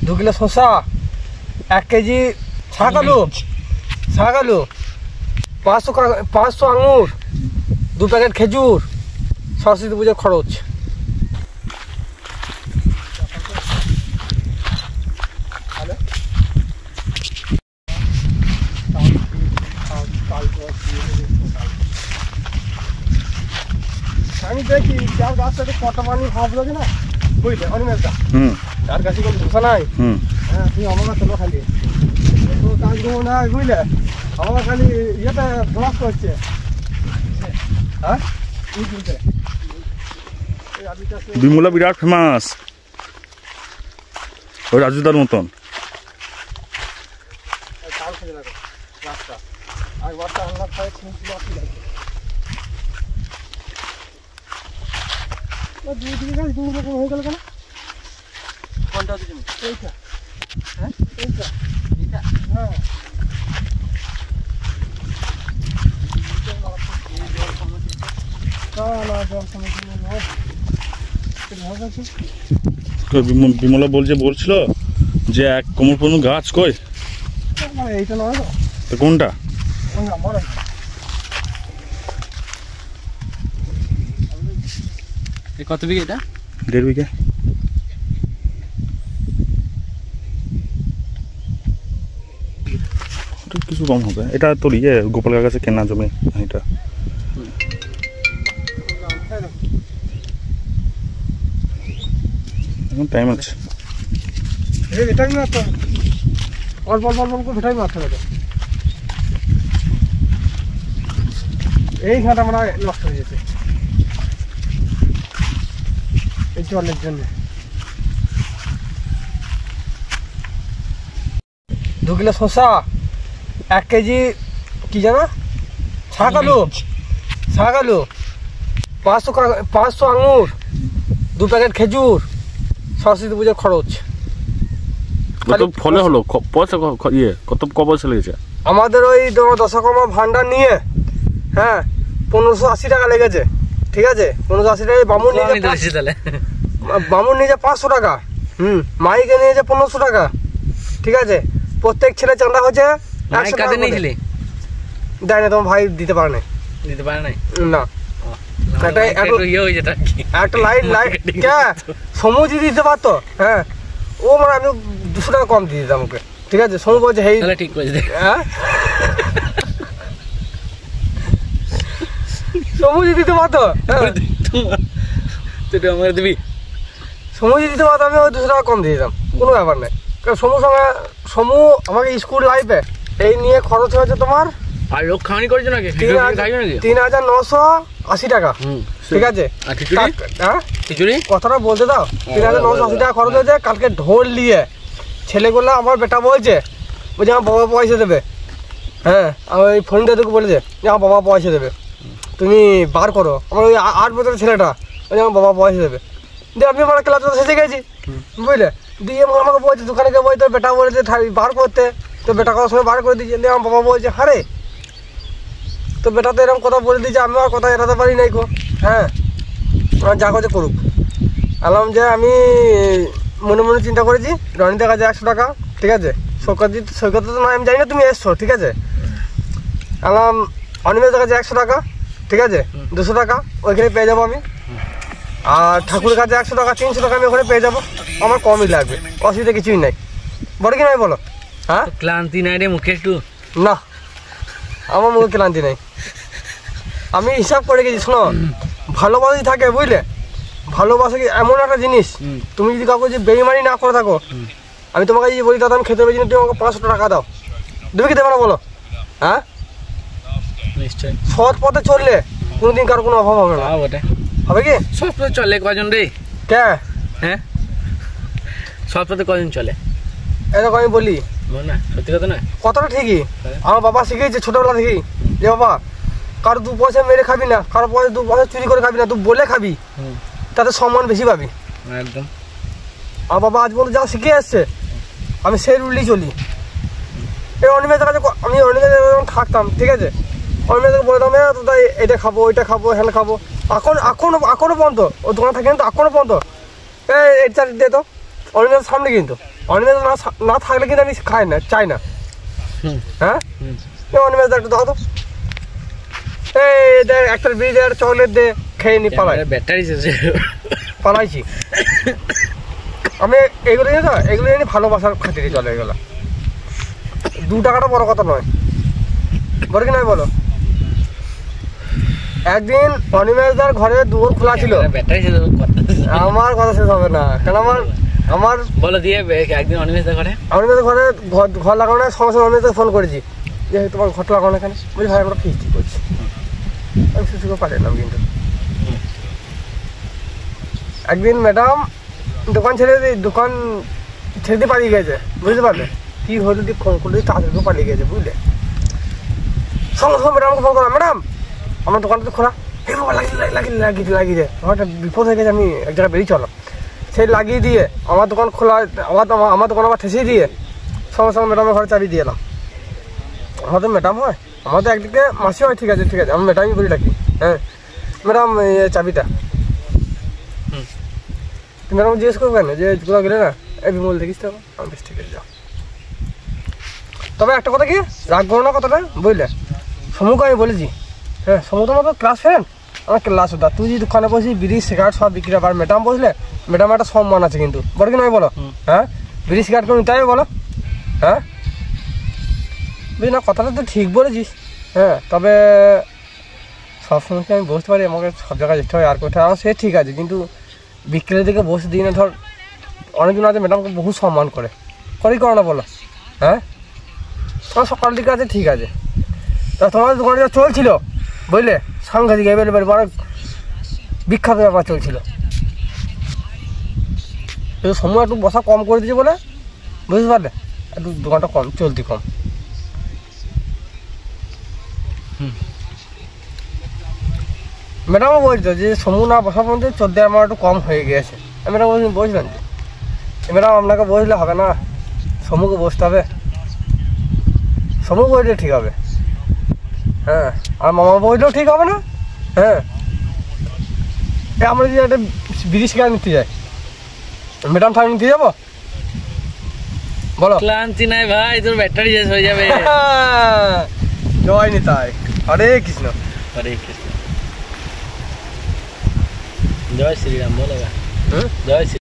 2 kilo শসা, 1 KG শাক আলু, 500 আঙুর, 2 প্যাকেট খেজুর, সরস্বতী পুজোর খরচ। আমি দেখি যার গাছটাতে কত পানি ভাবলো না বুঝলে অনিমেষটা তার কাছে কোনো ধোসা নাই। হ্যাঁ তুমি আমার চলো খালি কাজ করবো না বুঝলে, আমার খালি ইয়েটা ব্লক করছে। হ্যাঁ বিমলা বিরাট ফেমাস ওই রাজুদার মতন। হয়ে গেল কেন কোনটা এইটা? হ্যাঁ এইটা এইটা হ্যাঁ বিমলা বলছিল যে 1 কোমর পর্যন্ত গাছ কই এইটা নয় তো কোনটা? কত বিঘা এটা? 1.5 বিঘা। কিছু কম হবে, এটা তোর গোপাল কাছে কেনা জমি এটা। এখন টাইম আছে, এটাই মাত্র অল্প অল্প অল্প করে ভেটাই মারতে হবে। এই ঘাটা আমরা নষ্ট হয়ে যেতে এই জলের জন্য। 2 কিলো শসা, 1 কেজি কি জানো শাক আলু, 500 আঙুর, 2 প্যাকেট খেজুর, সরস্বতী পুজোর খরচ। কত ফলে হলো পয়সা কত পয়সা লেগেছে? আমাদের ওই দশকর্মা ভান্ডার নিয়ে হ্যাঁ 1580 টাকা লেগেছে। ঠিক আছে 1580 টাকা। বামুন নিয়েছে 500 টাকা, মাইকে নিয়েছে 1500 টাকা। ঠিক আছে প্রত্যেক ছেলে চাঁদা হচ্ছে 100 টাকা। দেয় না তোমার ভাই দিতে পারে না না একটা লাইট সমুজি দিতে পারতো। হ্যাঁ ও মানে আমি 200 টাকা কম দিয়ে দিতাম ওকে। ঠিক আছে সমু বলছে হেই ঠিক করেছে। হ্যাঁ সমুজি দিতে পারতো, সমুজি দিতে পারতো আমি ওই 200 টাকা কম দিয়ে দিতাম, কোনো ব্যাপার নেই। কারণ সমু আমাকে স্কুল লাইফে এই নিয়ে খরচ হয়েছে তোমার আর লোক খাওয়ানি করেছে নাকি 3,980 টাকা। ঠিক আছে কথাটা বলতে দাও। 3,980 টাকা খরচ হয়েছে। কালকে ঢোল নিয়ে ছেলেগুলো আমার বেটা বলছে আমার বাবা পয়সা দেবে। হ্যাঁ আমি ওই ফোন দিয়ে বলেছে যে আমার বাবা পয়সা দেবে, তুমি বার করো। আমার ওই 8 বছরের ছেলেটা ওই আমার বাবা পয়সা দেবে। দিয়ে আমি আমার ক্লাস শেষে গেছি বুঝলে, দিয়ে আমাকে বলছে দোকানে গিয়ে বলছে বেটা বলেছে বার করতে, তো বেটা করার সময় বার করে দিয়েছে। দিয়ে আমার বাবা বলছে হারে তো বেটা তো এরকম কথা বলে দিয়েছে, আমি আর কথা এড়াতে পারি নাই গো। হ্যাঁ আমার যা করছে করুক। আলাম যে আমি মনে মনে চিন্তা করেছি রনিতার কাছে 100 টাকা। ঠিক আছে সৈকত তো নয় আমি জানি না তুমি এসছো। ঠিক আছে আলাম অনিমেষের কাছে 100 টাকা। ঠিক আছে 200 টাকা ওইখানে পেয়ে যাবো আমি। আর ঠাকুরের কাছে 100 টাকা, 300 টাকা আমি ওখানে পেয়ে যাবো। আমার কমই লাগবে, অসুবিধা কিছুই নাই। বড় কি নাই বলো? হ্যাঁ ক্লান্তি নাই রে মুখে একটু? না আমার মুখে ক্লান্তি নাই। আমি হিসাব করে গেছি। শোনো ভালোবাসি থাকে বুঝলে, ভালোবাসা কি এমন একটা জিনিস, তুমি যদি কাউকে যে বেইমানি না করে থাকো, আমি তোমাকে যদি বলি দাদা আমি খেতে পেয়েছি তুমি আমাকে 500 টাকা দাও, তুমি কি দেবে না বলো? হ্যাঁ নিশ্চয় সৎ পথে চললে কোনোদিন কারো কোনো অভাব হবে না। হবে কি সৎ পথে চলে কজন রে? কে? হ্যাঁ সৎ পথে কজন চলে এরকম আমি বলি না, সত্যি কথা না, কথাটা ঠিকই। আমার বাবা শিখিয়েছে ছোটবেলা থেকেই যে বাবা কারো 2 পয়সা মেরে খাবি না, কারো 2 পয়সা চুরি করে খাবি না, তুই বলে খাবি তাতে সম্মান বেশি পাবি। একদম আমার বাবা আজ পর্যন্ত যা শিখে আসছে আমি সেই রুলই চলি। এই অনিমেষের কাছে আমি অনিমেষের থাকতাম। ঠিক আছে অনিমেষকে বলতাম দাদা এটা খাবো ওইটা খাবো হ্যাঁ খাবো। এখনো পর্যন্ত ও দোকানে থাকে কিন্তু এখনো পর্যন্ত এই এটা দে তো অনিমেষের সামনে কিন্তু অনিমেষ না থাকলে কিন্তু আমি খাই না, চাই না। হ্যাঁ অনিমেষ একটু দাও তো, এই দেখ একটা বিড়ি দে, একটা চকলেট দে, খেয়ে নি পালাই। ব্যাটারি শেষে পালাইছি আমি। এগুলো জানো, এগুলো জানি ভালোবাসার খাতিরে চলে। এগুলো 2 টাকাটা বড় কথা নয়, বলে কি নয় বলো? একদিন অনিমেষদার ঘরে দুয়ার খোলা ছিল। ব্যাটারি শেষ আমার কথা শেষ হবে না, কারণ আমার বলো দিয়ে একদিন অনিমেষদা ঘরে অনিমেষের ঘরে ঘর লাগানোর সঙ্গে সঙ্গে অনিমেষকে ফোন করেছি যে তোমার ঘরটা লাগানো এখানে। বলছি ভাই আমরা ফিস্টি করছি। আমি সুস্থ করে পাঠালাম কিন্তু। একদিন ম্যাডাম দোকান ছেড়ে দিয়ে পালিয়ে গেছে, বুঝতে পারলে? কি হলো দিয়ে ফোন করলে তাড়াতাড়ি পালিয়ে গেছে, বুঝলে? সঙ্গে সঙ্গে ম্যাডামকে ফোন করলাম, ম্যাডাম আমার দোকানটা তো খোলা। হে বাবা লাগিয়ে দে, আমার একটা বিপদ হয়ে গেছে, আমি এক জায়গায় বেরিয়ে চলাম। সেই লাগিয়ে দিয়ে আমার দোকান খোলা, আমার দোকান আবার ঠেসিয়ে দিয়ে সঙ্গে সঙ্গে ম্যাডামের ঘরে চাবি দিয়ে এলাম। আমাদের ম্যাডাম হয়, আমাদের একদিকে মাসি হয়, ঠিক আছে আমি ম্যাডামই বলি ডাকি। হ্যাঁ ম্যাডাম চাবিটা। তুমি ম্যাডাম জিজ্ঞেস করবেন যে কোথাও গেলে না, এই বিমল দেখিস তো? আমি বেশ ঠিক আছে যাও। তবে একটা কথা কি, রাগ করো না কথাটা, বুঝলে? সমুকে আমি বলেছি, হ্যাঁ সমু তো আমাদের ক্লাস ফ্রেন্ড, আমার ক্লাস হতো। তুই যদি দোকানে বসি বিড়ি সিগারেট সব বিক্রি হবে, আর ম্যাডাম বসলে ম্যাডাম একটা সম্মান আছে কিন্তু, বলো কি নয় বলো? হ্যাঁ বিড়ি সিগারেট করে নিতে হবে বলো? হ্যাঁ বুঝলি না, কথাটা তো ঠিক বলেছিস। হ্যাঁ তবে সবসময় কি আমি বসতে পারি? আমাকে সব জায়গায় যেতে হয় আর কোথাও, সে ঠিক আছে, কিন্তু বিকেলের দিকে বসে দিই না। ধর অনেকদিন আছে ম্যাডামকে বহু সম্মান করে না বলো? হ্যাঁ তোমার সকাল দিকে আছে ঠিক আছে, তা তোমাদের দোকানে যা চলছিল বুঝলে, সাংঘাতিক এবার বড় বিখ্যাত ব্যাপার চলছিল। কিন্তু সময় একটু বসা কম করে দিয়েছে বলে, বুঝতে পারলে? একটু দোকানটা চলতি কম। ম্যাডামও বলতো যে সমু না বসা পর্যন্ত চলতে আমার একটু কম হয়ে গিয়েছে। ম্যাডাম বলছিলেন যে ম্যাডাম আপনাকে বসলে হবে না, সমুকে বসতে হবে, সমু বসলে ঠিক হবে। হ্যাঁ আর মামা বসলেও ঠিক হবে না। হ্যাঁ আমরা যদি একটা বিড়ি সিগারেট নিতে যাই, ম্যাডাম ঠাকুর নিতে যাবো বলো? ক্লান্তি নাই ভাই, তোর ব্যাটারি শেষ হয়ে যাবে। জয় নিতাই, হরে কৃষ্ণ। হরে কৃষ্ণ, জয় শ্রীরাম বলো। জয় শ্রী